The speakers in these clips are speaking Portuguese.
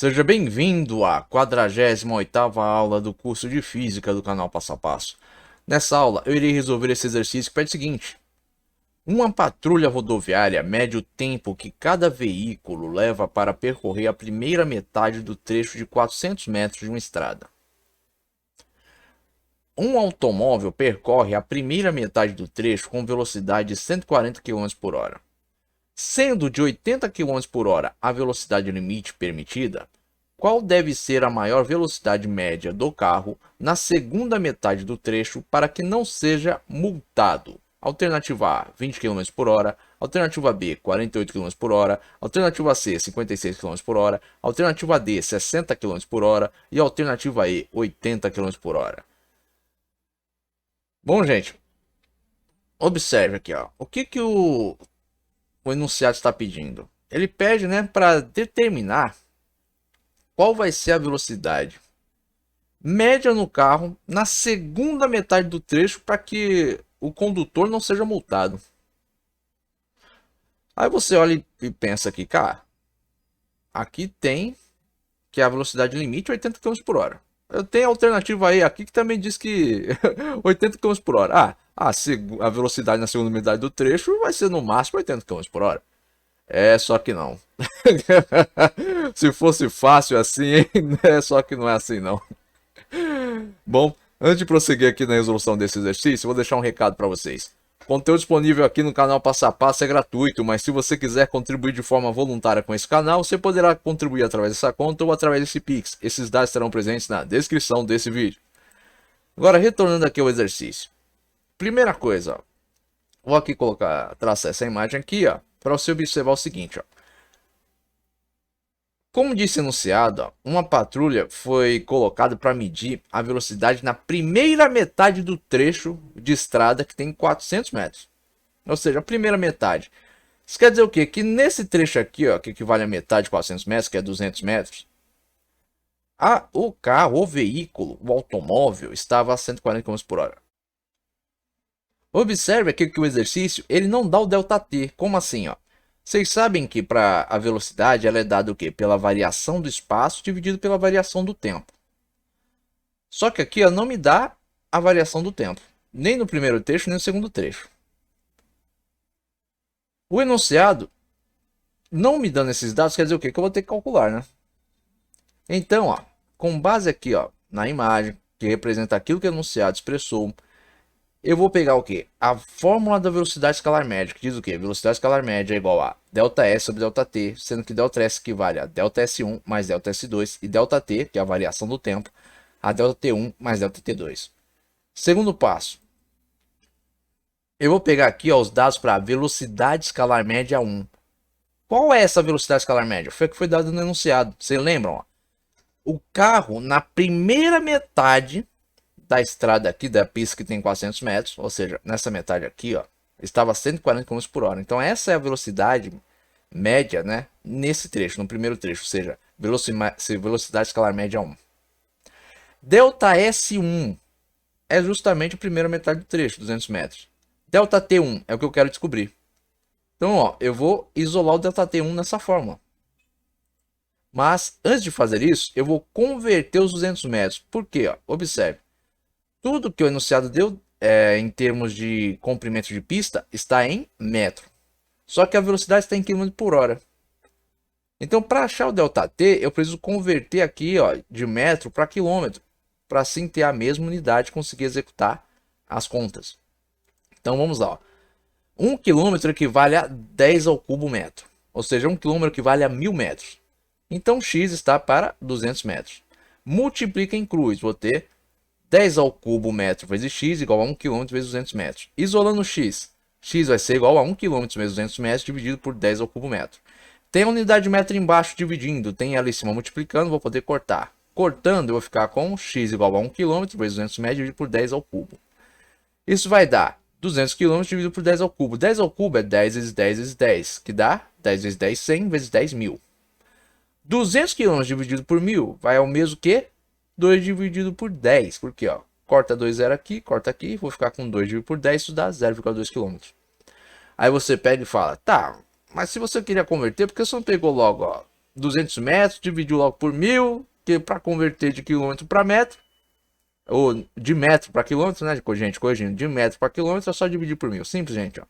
Seja bem-vindo à 48ª aula do curso de Física do canal Passo a Passo. Nessa aula, eu irei resolver esse exercício que pede o seguinte. Uma patrulha rodoviária mede o tempo que cada veículo leva para percorrer a primeira metade do trecho de 400 metros de uma estrada. Um automóvel percorre a primeira metade do trecho com velocidade de 140 km por hora. Sendo de 80 km por hora a velocidade limite permitida, qual deve ser a maior velocidade média do carro na segunda metade do trecho para que não seja multado? Alternativa A, 20 km por hora. Alternativa B, 48 km por hora. Alternativa C, 56 km por hora. Alternativa D, 60 km por hora. E alternativa E, 80 km por hora. Bom, gente, observe aqui, ó. O que o enunciado está pedindo? Ele pede, né, para determinar qual vai ser a velocidade média no carro na segunda metade do trecho para que o condutor não seja multado. Aí você olha e pensa aqui, cara, aqui tem que a velocidade limite é 80 km por hora. Eu tenho a alternativa aí aqui que também diz que 80 km por hora. A velocidade na segunda metade do trecho vai ser no máximo 80 km por hora. É, só que não. Se fosse fácil assim, é só que não é assim não. Bom, antes de prosseguir aqui na resolução desse exercício, eu vou deixar um recado para vocês. O conteúdo disponível aqui no canal Passo a Passo é gratuito, mas se você quiser contribuir de forma voluntária com esse canal, você poderá contribuir através dessa conta ou através desse Pix. Esses dados estarão presentes na descrição desse vídeo. Agora, retornando aqui ao exercício. Primeira coisa, ó, vou aqui traçar essa imagem aqui, ó, para você observar o seguinte, ó. Como disse enunciado, ó, uma patrulha foi colocada para medir a velocidade na primeira metade do trecho de estrada que tem 400 metros. Ou seja, a primeira metade. Isso quer dizer o quê? Que nesse trecho aqui, ó, que equivale a metade de 400 metros, que é 200 metros, o carro, o veículo, o automóvel estava a 140 km por hora. Observe aqui que o exercício ele não dá o ΔT. Como assim? Ó? Vocês sabem que para a velocidade ela é dada o quê? Pela variação do espaço dividido pela variação do tempo. Só que aqui ó, não me dá a variação do tempo. Nem no primeiro trecho, nem no segundo trecho. O enunciado, não me dando esses dados, quer dizer o quê? Que eu vou ter que calcular, né? Então, ó, com base aqui ó, na imagem, que representa aquilo que o enunciado expressou, eu vou pegar o que? A fórmula da velocidade escalar média, que diz o que? Velocidade escalar média é igual a ΔS sobre ΔT, sendo que ΔS equivale a ΔS1 mais ΔS2 e ΔT, que é a variação do tempo, a ΔT1 mais ΔT2. Segundo passo, eu vou pegar aqui ó, os dados para a velocidade escalar média 1. Qual é essa velocidade escalar média? Foi a que foi dada no enunciado. Vocês lembram? Ó? O carro, na primeira metade da estrada aqui, da pista que tem 400 metros, ou seja, nessa metade aqui, ó, estava a 140 km por hora. Então essa é a velocidade média, né, nesse trecho, no primeiro trecho, ou seja, velocidade escalar média 1. ΔS1 é justamente a primeira metade do trecho, 200 metros. ΔT1 é o que eu quero descobrir. Então, ó, eu vou isolar o ΔT1 nessa fórmula. Mas, antes de fazer isso, eu vou converter os 200 metros. Por quê? Ó? Observe. Tudo que o enunciado deu em termos de comprimento de pista está em metro. Só que a velocidade está em km por hora. Então, para achar o ΔT, eu preciso converter aqui ó, de metro para quilômetro. Para assim ter a mesma unidade e conseguir executar as contas. Então, vamos lá. Ó. 1 km equivale a 10 ao cubo metro. Ou seja, 1 km equivale a 1000 metros. Então, x está para 200 metros. Multiplica em cruz. Vou ter 10 ao cubo metro vezes x igual a 1 km vezes 200 metros. Isolando x, x vai ser igual a 1 km vezes 200 metros dividido por 10 ao cubo metro. Tem a unidade de metro embaixo dividindo, tem ela em cima multiplicando, vou poder cortar. Cortando, eu vou ficar com x igual a 1 km vezes 200 metros dividido por 10 ao cubo. Isso vai dar 200 km dividido por 10 ao cubo. 10 ao cubo é 10 vezes 10 vezes 10, que dá 10 vezes 10, 100 vezes 10, 1000. 200 km dividido por 1000 vai ao mesmo que 2 dividido por 10. Por quê? Ó? Corta 2 zero aqui, corta aqui, vou ficar com 2 dividido por 10, isso dá 0,2 km. Aí você pega e fala, tá, mas se você queria converter, por que você não pegou logo ó, 200 metros, dividiu logo por 1000, que para converter de quilômetro para metro, ou de metro para quilômetro, né, gente, corrigindo, de metro para quilômetro é só dividir por 1000, simples, gente, ó.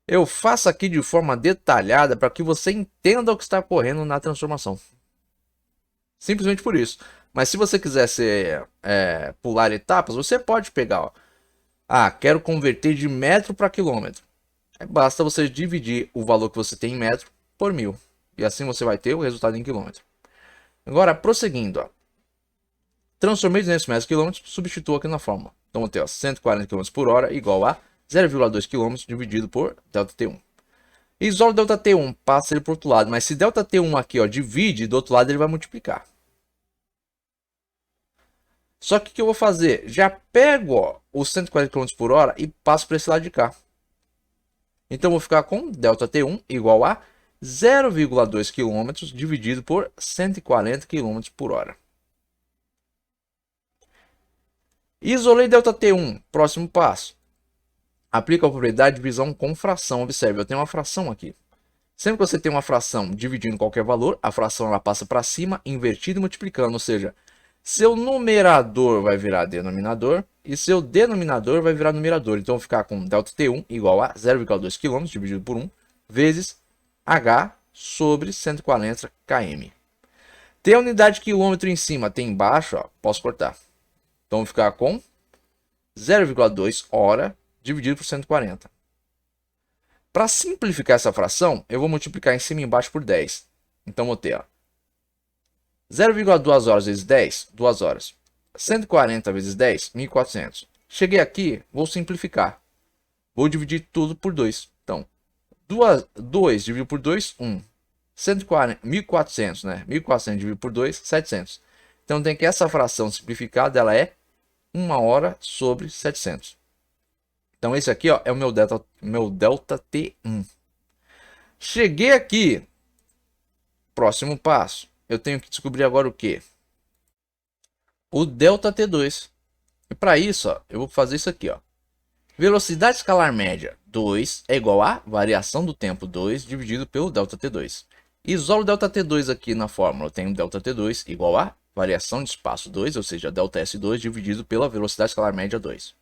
Eu faço aqui de forma detalhada para que você entenda o que está ocorrendo na transformação. Simplesmente por isso. Mas se você quiser pular etapas, você pode pegar, ó. Ah, quero converter de metro para quilômetro. Basta você dividir o valor que você tem em metro por 1000. E assim você vai ter o resultado em quilômetro. Agora, prosseguindo, ó. Transformei 200 metros em quilômetros, substituo aqui na fórmula. Então, vou ter ó, 140 km por hora igual a 0,2 km dividido por ΔT1. Isolo ΔT1, passa ele para o outro lado. Mas se ΔT1 aqui ó, divide, do outro lado ele vai multiplicar. Só que o que eu vou fazer? Já pego ó, os 140 km por hora e passo para esse lado de cá. Então, vou ficar com ΔT1 igual a 0,2 km dividido por 140 km por hora. Isolei ΔT1. Próximo passo. Aplica a propriedade de divisão com fração. Observe, eu tenho uma fração aqui. Sempre que você tem uma fração dividindo qualquer valor, a fração ela passa para cima, invertida e multiplicando. Ou seja, seu numerador vai virar denominador e seu denominador vai virar numerador. Então, vou ficar com ΔT1 igual a 0,2 km dividido por 1 vezes H sobre 140 km. Tem a unidade de quilômetro em cima, tem embaixo, ó, posso cortar. Então, vou ficar com 0,2 hora dividido por 140. Para simplificar essa fração, eu vou multiplicar em cima e embaixo por 10. Então, vou ter 0,2 horas vezes 10, 2 horas. 140 vezes 10, 1.400. Cheguei aqui, vou simplificar. Vou dividir tudo por 2. Então, 2 dividido por 2, 1. 140, 1.400, né? 1.400 dividido por 2, 700. Então, tem que essa fração simplificada, ela é 1 hora sobre 700. Então, esse aqui ó, é o meu ΔT1. Cheguei aqui. Próximo passo. Eu tenho que descobrir agora o quê? O ΔT2. E para isso, ó, eu vou fazer isso aqui. Ó. Velocidade escalar média 2 é igual a variação do tempo 2 dividido pelo ΔT2. Isolo ΔT2 aqui na fórmula. Eu tenho ΔT2 igual a variação de espaço 2, ou seja, ΔS2 dividido pela velocidade escalar média 2.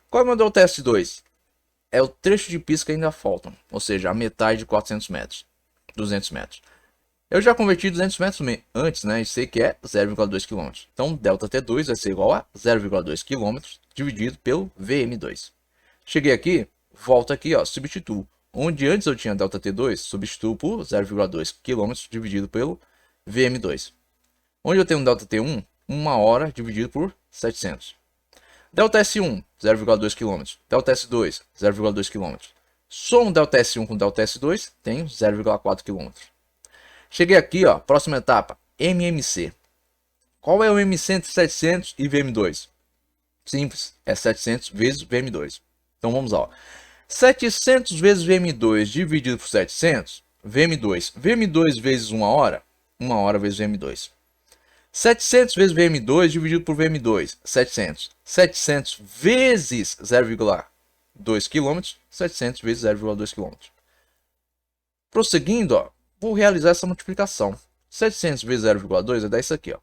Qual é o meu ΔS2? É o trecho de pista que ainda faltam, ou seja, a metade de 400 metros, 200 metros. Eu já converti 200 metros antes, né, e sei que é 0,2 km. Então, ΔT2 vai ser igual a 0,2 km dividido pelo VM2. Cheguei aqui, volto aqui, ó, substituo. Onde antes eu tinha ΔT2, substituo por 0,2 km dividido pelo VM2. Onde eu tenho um ΔT1, 1 hora dividido por 700. ΔS1, 0,2 km. ΔS2, 0,2 km. Somo ΔS1 com ΔS2, tenho 0,4 km. Cheguei aqui, ó, próxima etapa, MMC. Qual é o MMC entre 700 e VM2? Simples, é 700 vezes VM2. Então vamos lá, ó. 700 vezes VM2 dividido por 700, VM2. VM2 vezes 1 hora, 1 hora vezes VM2. 700 vezes VM2 dividido por VM2, 700. 700 vezes 0,2 km, 700 vezes 0,2 km. Prosseguindo, ó, vou realizar essa multiplicação. 700 vezes 0,2 é dar isso aqui, ó.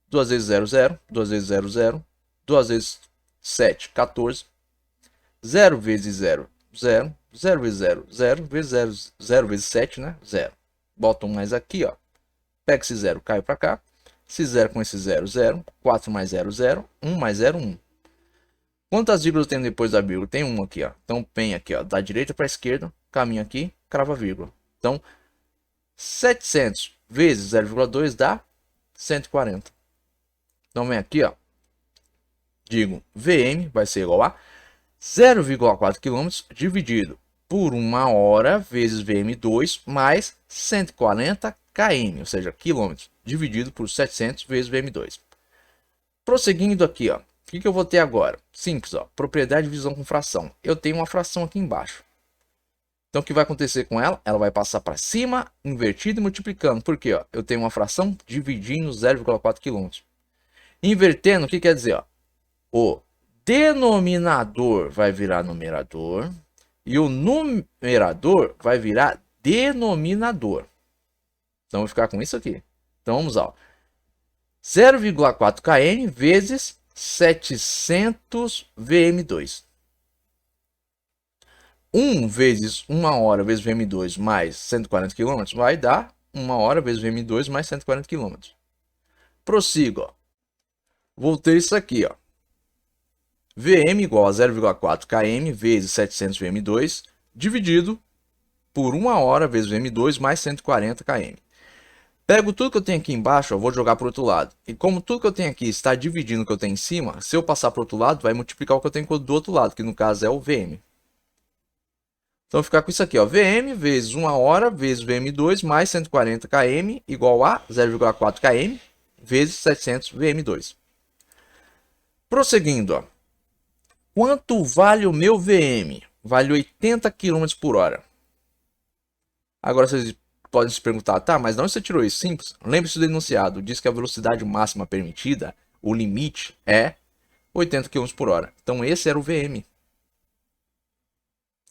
2 vezes 0, 0. 2 vezes 0, 0. 2 vezes 7, 14. 0 vezes 0, 0. 0 vezes 0, 0. Vezes 0, 0 vezes 7, né? 0. Bota um mais aqui, ó. Pega esse 0, cai para cá. Esse 0 com esse 0, 0. 4 mais 0, 0. 1 mais 0, 1. Quantas vírgulas tem depois da vírgula? Tem 1 aqui, ó. Então, vem aqui, ó. Da direita para a esquerda. Caminho aqui, crava a vírgula. Então, 700 vezes 0,2 dá 140. Então, vem aqui, ó. Digo, VM vai ser igual a 0,4 km dividido por 1 hora vezes VM2 mais 140 km, ou seja, quilômetros, dividido por 700 vezes VM2. Prosseguindo aqui, ó. O que eu vou ter agora? Simples, ó. Propriedade de divisão com fração. Eu tenho uma fração aqui embaixo. Então, o que vai acontecer com ela? Ela vai passar para cima, invertido e multiplicando. Por quê? Ó? Eu tenho uma fração dividindo 0,4 km. Invertendo, o que quer dizer? Ó? O denominador vai virar numerador e o numerador vai virar denominador. Então, eu vou ficar com isso aqui. Então, vamos lá. 0,4 km vezes 700 Vm2. 1 vezes 1 hora vezes Vm2 mais 140 km vai dar 1 hora vezes Vm2 mais 140 km. Prossigo, ó. Vou ter isso aqui, ó. Vm igual a 0,4 km vezes 700 Vm2 dividido por 1 hora vezes Vm2 mais 140 km. Pego tudo que eu tenho aqui embaixo, eu vou jogar para o outro lado. E como tudo que eu tenho aqui está dividindo o que eu tenho em cima, se eu passar para o outro lado, vai multiplicar o que eu tenho do outro lado, que no caso é o Vm. Então, eu vou ficar com isso aqui, ó. Vm vezes 1 hora vezes Vm2 mais 140 km igual a 0,4 km vezes 700 Vm2. Prosseguindo, ó. Quanto vale o meu Vm? Vale 80 km por hora. Agora vocês podem se perguntar, tá, mas de onde você tirou isso? Simples. Lembre-se do enunciado. Diz que a velocidade máxima permitida, o limite, é 80 km por hora. Então esse era o Vm.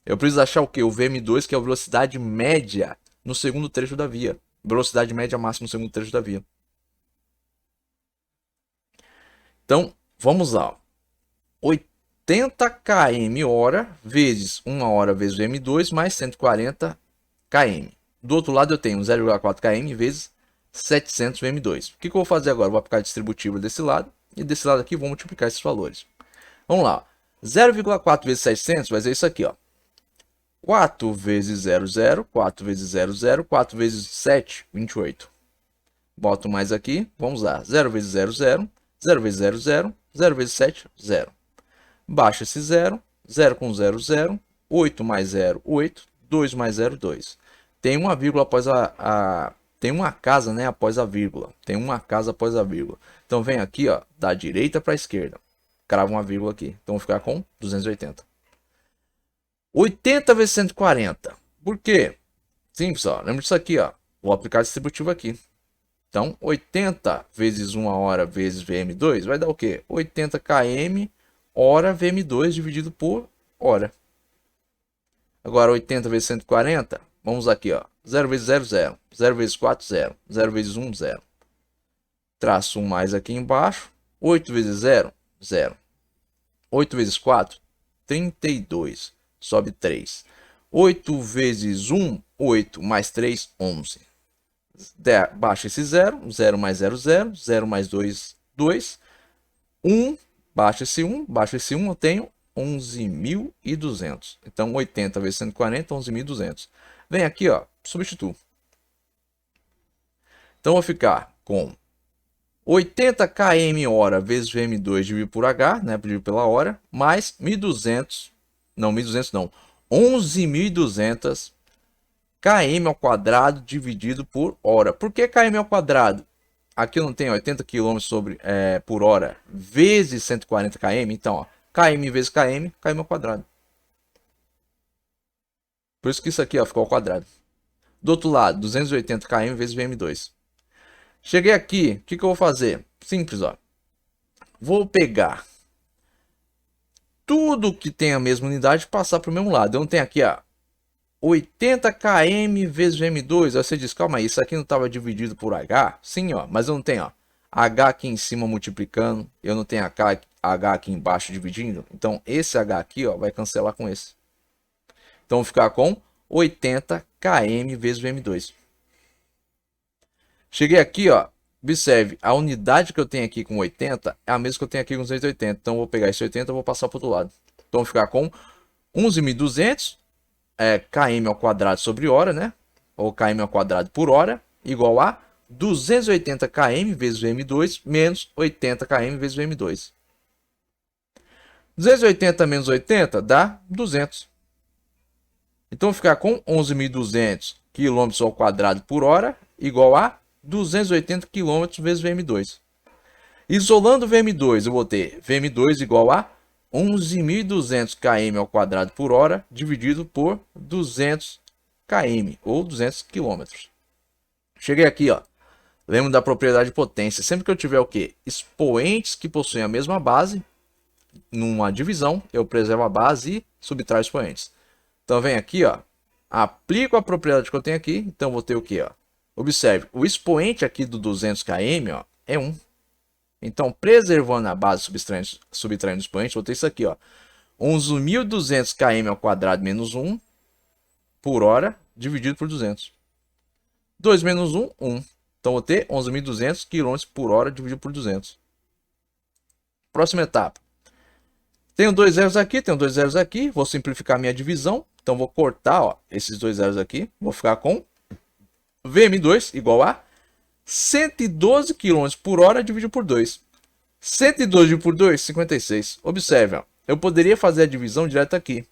Eu preciso achar o que? O Vm2, que é a velocidade média no segundo trecho da via. Velocidade média máxima no segundo trecho da via. Então, vamos lá. 80 km hora vezes 1 hora vezes Vm2 mais 140 km. Do outro lado eu tenho 0,4 km vezes 700 Vm2. O que eu vou fazer agora? Eu vou aplicar a distributiva desse lado e desse lado aqui vou multiplicar esses valores. Vamos lá. 0,4 vezes 700 vai ser isso aqui, ó. 4 vezes 00, 4 vezes 00, 4 vezes 7, 28. Boto mais aqui, vamos lá. 0 vezes 00, 0 vezes 00, 0 vezes 7, 0. Baixa esse 0, 0 com 0, 0, 8 mais 0, 8, 2 mais 0, 2. Tem uma vírgula após tem uma casa, né, após a vírgula. Tem uma casa após a vírgula. Então vem aqui, ó, da direita para a esquerda. Cravo uma vírgula aqui. Então vou ficar com 280. 80 vezes 140. Por quê? Simples, ó. Lembra disso aqui, ó. Vou aplicar a distributiva aqui. Então, 80 vezes 1 hora vezes Vm2 vai dar o quê? 80 km hora Vm2 dividido por hora. Agora, 80 vezes 140, vamos aqui, ó. 0 vezes 0, 0. 0 vezes 4, 0. 0 vezes 1, 0. Traço um mais aqui embaixo. 8 vezes 0, 0. 8 vezes 4, 32. Sobe 3. 8 vezes 1, 8. Mais 3, 11. Baixa esse 0. 0 mais 0, 0. 0 mais 2, 2. 1. Baixa esse 1. Baixa esse 1. Eu tenho 11.200. Então, 80 vezes 140, 11.200. Vem aqui, ó. Substituo. Então, eu vou ficar com 80 km hora vezes Vm2 dividido por H, né? Dividido pela hora. Mais 1.200. Não, 1.200 não. 11.200 km ao quadrado dividido por hora. Por que km ao quadrado? Aqui eu não tenho 80 km por hora vezes 140 km. Então, ó, km vezes km, km ao quadrado. Por isso que isso aqui, ó, ficou ao quadrado. Do outro lado, 280 km vezes Vm2. Cheguei aqui, o que eu vou fazer? Simples, ó. Vou pegar tudo que tem a mesma unidade e passar para o mesmo lado. Eu não tenho aqui, ó, 80 km vezes Vm2. Aí você diz, calma aí, isso aqui não estava dividido por H? Sim, ó, mas eu não tenho, ó, H aqui em cima multiplicando. Eu não tenho H aqui embaixo dividindo. Então, esse H aqui, ó, vai cancelar com esse. Então, vou ficar com 80 km vezes Vm2. Cheguei aqui, ó. Observe, a unidade que eu tenho aqui com 80 é a mesma que eu tenho aqui com 280. Então, eu vou pegar esse 80 e vou passar para o outro lado. Então, vou ficar com 11.200 km ao quadrado sobre hora, né? Ou km ao quadrado por hora, igual a 280 km vezes Vm2 menos 80 km vezes Vm2. 280 menos 80 dá 200. Então, vou ficar com 11.200 km ao quadrado por hora, igual a 280 km vezes Vm2. Isolando Vm2, eu vou ter Vm2 igual a 11.200 km ao quadrado por hora dividido por 200 km ou 200 km. Cheguei aqui, ó. Lembro da propriedade de potência. Sempre que eu tiver o quê? Expoentes que possuem a mesma base, numa divisão, eu preservo a base e subtraio expoentes. Então, vem aqui, ó. Aplico a propriedade que eu tenho aqui. Então, vou ter o quê, ó? Observe, o expoente aqui do 200 km, ó, é 1. Então, preservando a base, subtraindo o expoente, vou ter isso aqui, ó. 11.200 km ao quadrado menos 1 por hora dividido por 200. 2 menos 1, 1. Então, vou ter 11.200 km por hora dividido por 200. Próxima etapa. Tenho dois zeros aqui, tenho dois zeros aqui. Vou simplificar minha divisão. Então, vou cortar, ó, esses dois zeros aqui. Vou ficar com VM2 igual a 112 km por hora dividido por 2. 112 dividido por 2, 56. Observe, ó, eu poderia fazer a divisão direto aqui.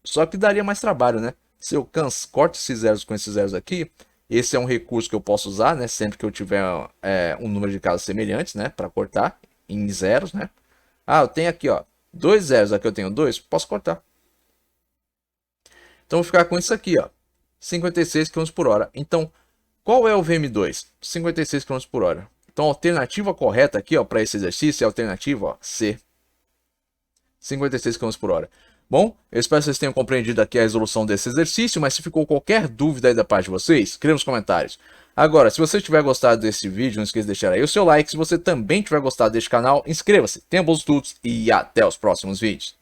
Só que daria mais trabalho, né? Se eu corto esses zeros com esses zeros aqui, esse é um recurso que eu posso usar, né? Sempre que eu tiver um número de casas semelhantes, né? Para cortar em zeros, né? Ah, eu tenho aqui, ó, dois zeros, aqui eu tenho dois, posso cortar. Então, vou ficar com isso aqui, ó, 56 km por hora. Então, qual é o VM2? 56 km por hora. Então, a alternativa correta aqui, ó, para esse exercício é a alternativa, ó, C. 56 km por hora. Bom, eu espero que vocês tenham compreendido aqui a resolução desse exercício, mas se ficou qualquer dúvida aí da parte de vocês, escreva nos comentários. Agora, se você tiver gostado desse vídeo, não esqueça de deixar aí o seu like. Se você também tiver gostado deste canal, inscreva-se, tenha bons estudos e até os próximos vídeos.